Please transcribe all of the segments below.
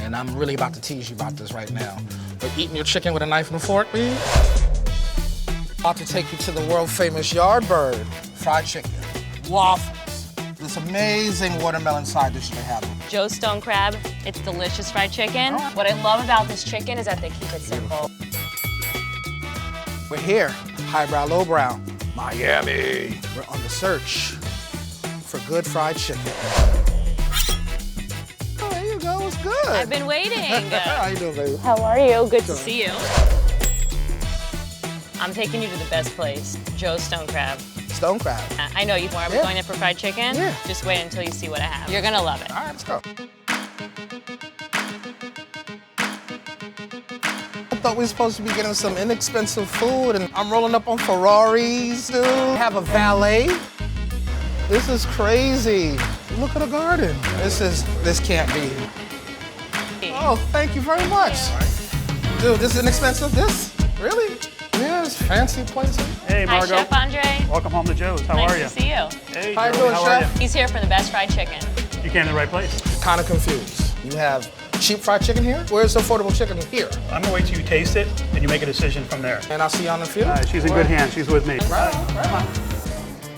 and I'm really about to tease you about this right now. But eating your chicken with a knife and a fork, B? About to take you to the world-famous Yardbird fried chicken, waffles, this amazing watermelon side dish they have. Joe's stone crab, it's delicious fried chicken. What I love about this chicken is that they keep it simple. We're here, highbrow, lowbrow, Miami. We're on the search for good fried chicken. Oh, there you go, it's good. I've been waiting. How you doing, baby? How are you? Good to see you. I'm taking you to the best place, Joe's stone crab. Stone crab. I know you are. We're going in for fried chicken. Yeah. Just wait until you see what I have. You're gonna love it. All right, let's go. I thought we were supposed to be getting some inexpensive food, and I'm rolling up on Ferraris, dude. Have a valet. This is crazy. Look at the garden. This can't be. Oh, thank you very much. Dude, this is inexpensive? This? Really? Yeah, it's fancy places. Hey, Margo. Hi, Chef Andre. Welcome home to Joe's. How nice are you? Nice to see you. Hey, How you Jarobi, doing, how Chef? are you? He's here for the best fried chicken. You came to the right place. Kind of confused. You have cheap fried chicken here? Where's affordable chicken here? I'm gonna wait till you taste it, and you make a decision from there. And I'll see you on the field. She's in good hands. She's with me. Right.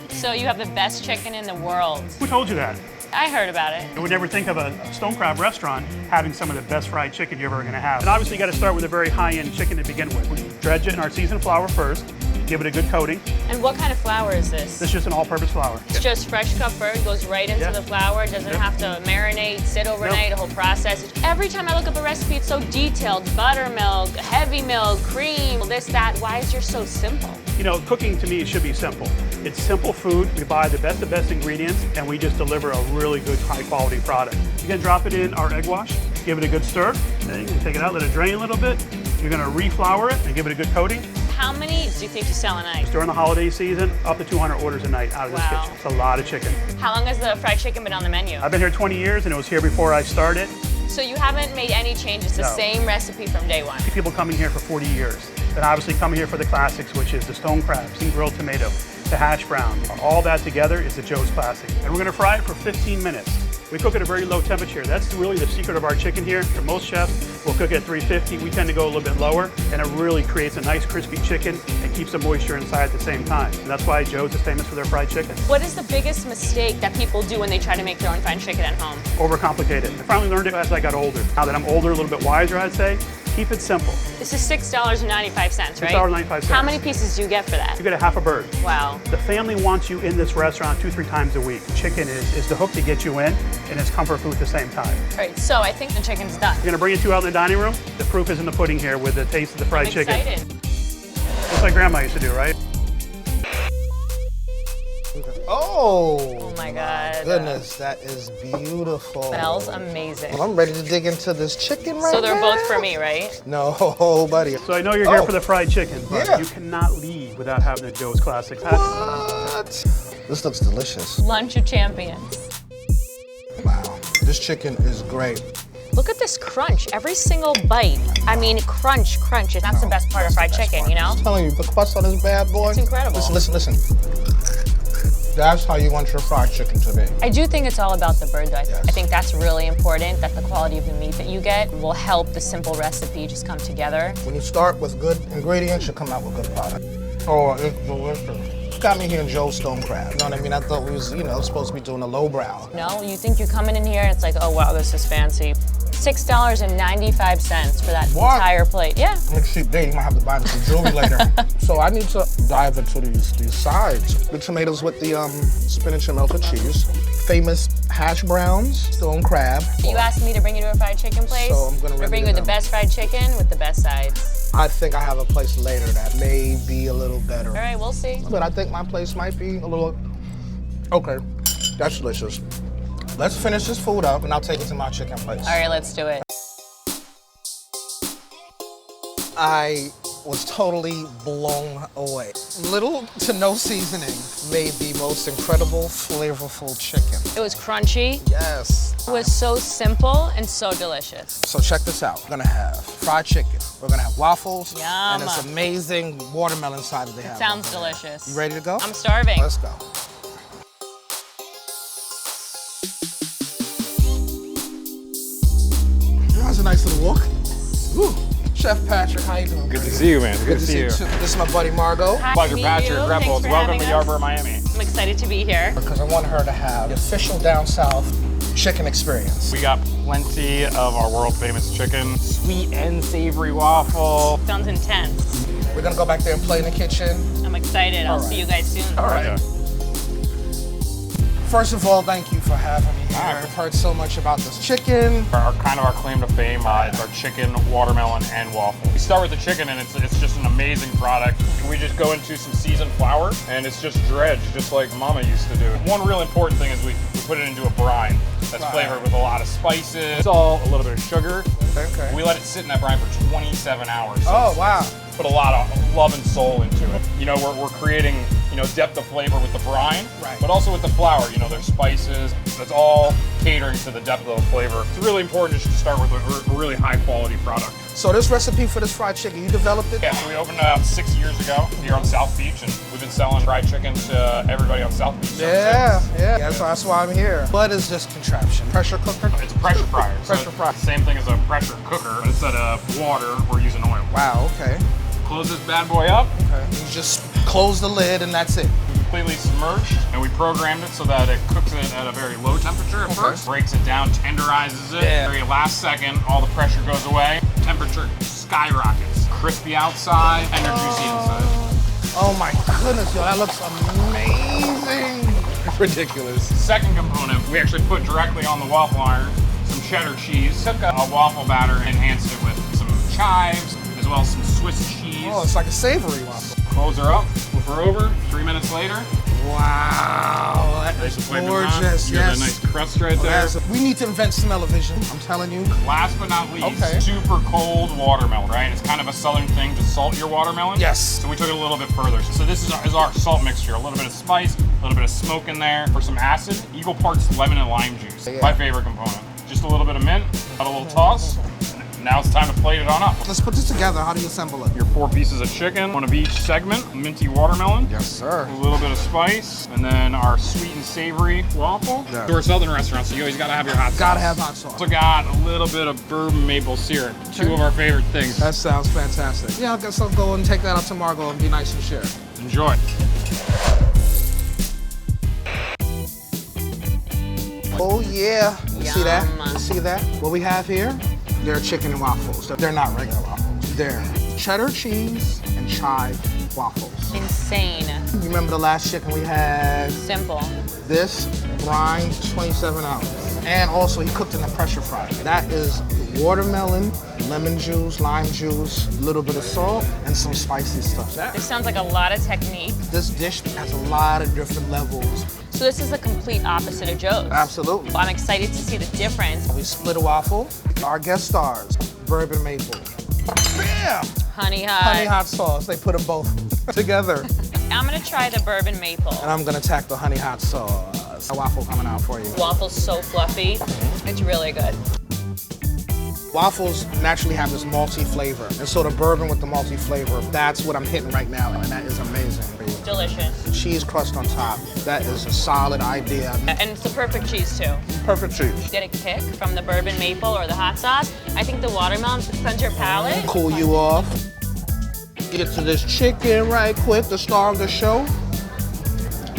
So you have the best chicken in the world. Who told you that? I heard about it. I would never think of a stone crab restaurant having some of the best fried chicken you're ever gonna have. And obviously, you gotta start with a very high-end chicken to begin with. We dredge it in our seasoned flour first, give it a good coating. And what kind of flour is this? This is just an all-purpose flour. It's just fresh cut bird, goes right into the flour, doesn't have to marinate, sit overnight, a whole process. Every time I look up a recipe, it's so detailed. Buttermilk, heavy milk, cream, this, that. Why is yours so simple? You know, cooking to me should be simple. It's simple food. We buy the best ingredients, and we just deliver a really good, high-quality product. You're gonna drop it in our egg wash, give it a good stir, then you can take it out, let it drain a little bit. You're gonna reflour it and give it a good coating. How many do you think you sell a night? During the holiday season, up to 200 orders a night out of this kitchen. It's a lot of chicken. How long has the fried chicken been on the menu? I've been here 20 years, and it was here before I started. So you haven't made any changes, the same recipe from day one? People coming here for 40 years. And obviously coming here for the classics, which is the stone crabs and grilled tomato, the hash brown. All that together is the Joe's Classic. And we're gonna fry it for 15 minutes. We cook at a very low temperature. That's really the secret of our chicken here. For most chefs, we'll cook at 350. We tend to go a little bit lower, and it really creates a nice crispy chicken and keeps the moisture inside at the same time. And that's why Joe's is famous for their fried chicken. What is the biggest mistake that people do when they try to make their own fried chicken at home? Overcomplicate it. I finally learned it as I got older. Now that I'm older, a little bit wiser, I'd say, keep it simple. This is $6.95, right? $6.95. How many pieces do you get for that? You get a half a bird. Wow. The family wants you in this restaurant 2-3 times a week. Chicken is the hook to get you in, and it's comfort food at the same time. All right, so I think the chicken's done. We're gonna bring it to you out in the dining room. The proof is in the pudding here with the taste of the fried chicken. I'm excited. Just like Grandma used to do, right? Oh my God. Goodness, that is beautiful. Smells amazing. Well, I'm ready to dig into this chicken right now. So they're both for me, right? No, buddy. So I know you're here for the fried chicken, but Yeah. you cannot leave without having the Joe's Classic. What? This looks delicious. Lunch of champions. Wow, this chicken is great. Look at this crunch. Every single bite. I mean, crunch, crunch. That's the best part of fried chicken, you know? I'm telling you, the crust on this bad boy. It's incredible. Listen. That's how you want your fried chicken to be. I do think it's all about the bird, though. I think that's really important, that the quality of the meat that you get will help the simple recipe just come together. When you start with good ingredients, you come out with good product. Oh, it's delicious. Got me here in Joe's Stone Crab. You know what I mean? I thought we was, supposed to be doing a lowbrow. No, you think you're coming in here and it's like, oh wow, this is fancy. $6.95 for that entire plate. Yeah. I'm a cheap date. You might have to buy me some jewelry later. So I need to dive into these sides. The tomatoes with the spinach and melted cheese. Famous hash browns, stone crab. You asked me to bring you to a fried chicken place. So I'm gonna bring you the best fried chicken with the best sides. I think I have a place later that may be a little better. All right, we'll see. But I think my place might be a little, okay, that's delicious. Let's finish this food up and I'll take it to my chicken place. All right, let's do it. I was totally blown away. Little to no seasoning made the most incredible, flavorful chicken. It was crunchy. Yes. It was so simple and so delicious. So check this out. We're gonna have fried chicken. We're gonna have waffles. Yum. And this amazing watermelon side that they have. Sounds delicious. You ready to go? I'm starving. Let's go. a nice little walk. Woo. Chef Patrick, how you doing? Good to see you, man. Good to see you. This is my buddy Margo. Pleasure, Patrick. Rebels. Welcome to Yardbird, Miami. I'm excited to be here. Because I want her to have the official down south chicken experience. We got plenty of our world famous chicken, sweet and savory waffle. Sounds intense. We're gonna go back there and play in the kitchen. I'm excited. I'll see you guys soon. All right. Okay. First of all, thank you for having me here. right. I've heard so much about this chicken. Our claim to fame is our chicken, watermelon, and waffle. We start with the chicken, and it's just an amazing product. We just go into some seasoned flour, and it's just dredged, just like Mama used to do. One real important thing is we put it into a brine that's flavored with a lot of spices. It's all a little bit of sugar. Okay. We let it sit in that brine for 27 hours. So Oh, wow. put a lot of love and soul into it. You know, we're creating, you know, depth of flavor with the brine, Right. but also with the flour. You know, there's spices. That's all catering to the depth of the flavor. It's really important just to start with a really high quality product. So this recipe for this fried chicken, you developed it? Yeah, so we opened about 6 years ago here on South Beach, and we've been selling fried chicken to everybody on South Beach. Yeah. That's why I'm here. What is this contraption? Pressure cooker? It's a pressure fryer. Pressure fryer. Same thing as a pressure cooker, but instead of water, we're using oil. Wow, okay. Close this bad boy up. Okay. You just close the lid and that's it. Completely submerged, and we programmed it so that it cooks it at a very low temperature at first, breaks it down, tenderizes it. Yeah. Very last second, all the pressure goes away, temperature skyrockets. Crispy outside, tender juicy inside. Oh my goodness, yo, that looks amazing. Ridiculous. Second component, we actually put directly on the waffle iron some cheddar cheese. Took a waffle batter and enhanced it with some chives, as well as some Swiss cheese. Oh, it's like a savory waffle. Close her up, flip her over. 3 minutes later, Wow, that nice is and flavorful. gorgeous. You got that nice crust right there. We need to invent smell-o-vision, I'm telling you. Last but not least, Okay. super cold watermelon, right? It's kind of a southern thing to salt your watermelon. Yes. So we took it a little bit further. So this is our salt mixture. A little bit of spice, a little bit of smoke in there. For some acid, equal parts lemon and lime juice. Yeah. My favorite component. Just a little bit of mint, got a little toss. Now it's time to plate it on up. Let's put this together. How do you assemble it? Your 4 pieces of chicken, one of each segment, minty watermelon. Yes, sir. A little bit of spice, and then our sweet and savory waffle. Yeah. We're a southern restaurant, so you always gotta have your hot sauce. Gotta have hot sauce. Also got a little bit of bourbon maple syrup, 2 of our favorite things. That sounds fantastic. Yeah, I guess I'll go and take that up to Margo and be nice and share. Enjoy. Oh yeah. You see that? Yum. You see that? What we have here, they're chicken and waffles. They're not regular waffles. They're cheddar cheese and chive waffles. Insane. You remember the last chicken we had? Simple. This brine, 27 ounces. And also he cooked in the pressure fryer. That is watermelon, lemon juice, lime juice, a little bit of salt, and some spicy stuff. This sounds like a lot of technique. This dish has a lot of different levels. So this is the complete opposite of Joe's. Absolutely. I'm excited to see the difference. We split a waffle. Our guest stars, bourbon maple. Bam! Honey Honey hot. hot sauce. They put them both together. I'm gonna try the bourbon maple. And I'm gonna tack the honey hot sauce. A waffle coming out for you. Waffle's so fluffy. It's really good. Waffles naturally have this malty flavor. And so the bourbon with the malty flavor, that's what I'm hitting right now, and that is amazing. Delicious. The cheese crust on top, that is a solid idea. And it's the perfect cheese too. Perfect cheese. Get a kick from the bourbon maple or the hot sauce. I think the watermelon cleanses your palate. Cool you off. Get to this chicken right quick, the star of the show.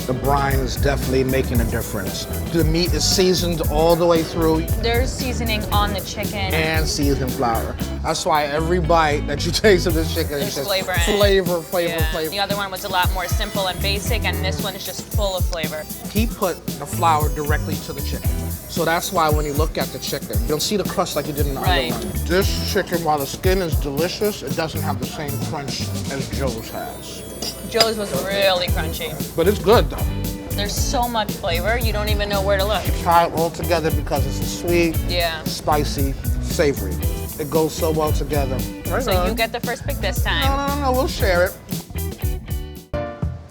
The brine is definitely making a difference. The meat is seasoned all the way through There's seasoning on the chicken. and seasoned flour. That's why every bite that you taste of this chicken is There's just flavor in it. flavor. Yeah. The other one was a lot more simple and basic, and this one is just full of flavor. He put the flour directly to the chicken. So that's why when you look at the chicken, you don't see the crust like you did in the Right. other one. This chicken, while the skin is delicious, it doesn't have the same crunch as Joe's has. Joe's was really crunchy. But it's good though. There's so much flavor, you don't even know where to look. Try it all together because it's a sweet, Yeah. spicy, savory. It goes so well together. Right So on. you get the first pick this time. No, we'll share it.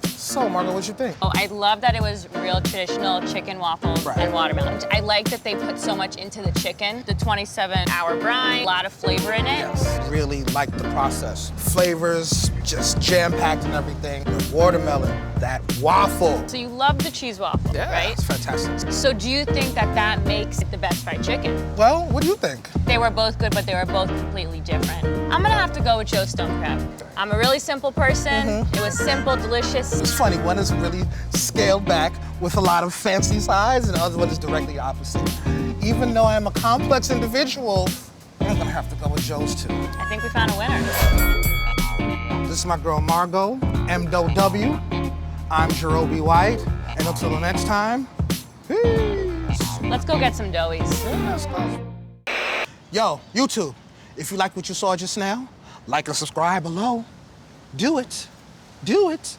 So, Margo, what you think? Oh, I love that it was real traditional chicken waffles Right. and watermelon. I like that they put so much into the chicken. The 27-hour brine, a lot of flavor in it. Yes. Really like the process. Flavors, just jam-packed and everything. The watermelon, that waffle. So you love the cheese waffle, Yeah, right? it's fantastic. So do you think that that makes it the best fried chicken? Well, what do you think? They were both good, but they were both completely different. I'm gonna have to go with Joe's stone crab. I'm a really simple person. It was simple, delicious. It's funny, one is really scaled back with a lot of fancy sides, and the other one is directly opposite. Even though I'm a complex individual, I'm gonna have to go with Joe's too. I think we found a winner. This is my girl Margo, M-O-W. I'm Jarobi White, and until the next time, peace. Let's go get some doughies. Yeah, let's go. Yo, YouTube, if you like what you saw just now, like and subscribe below. Do it. Do it.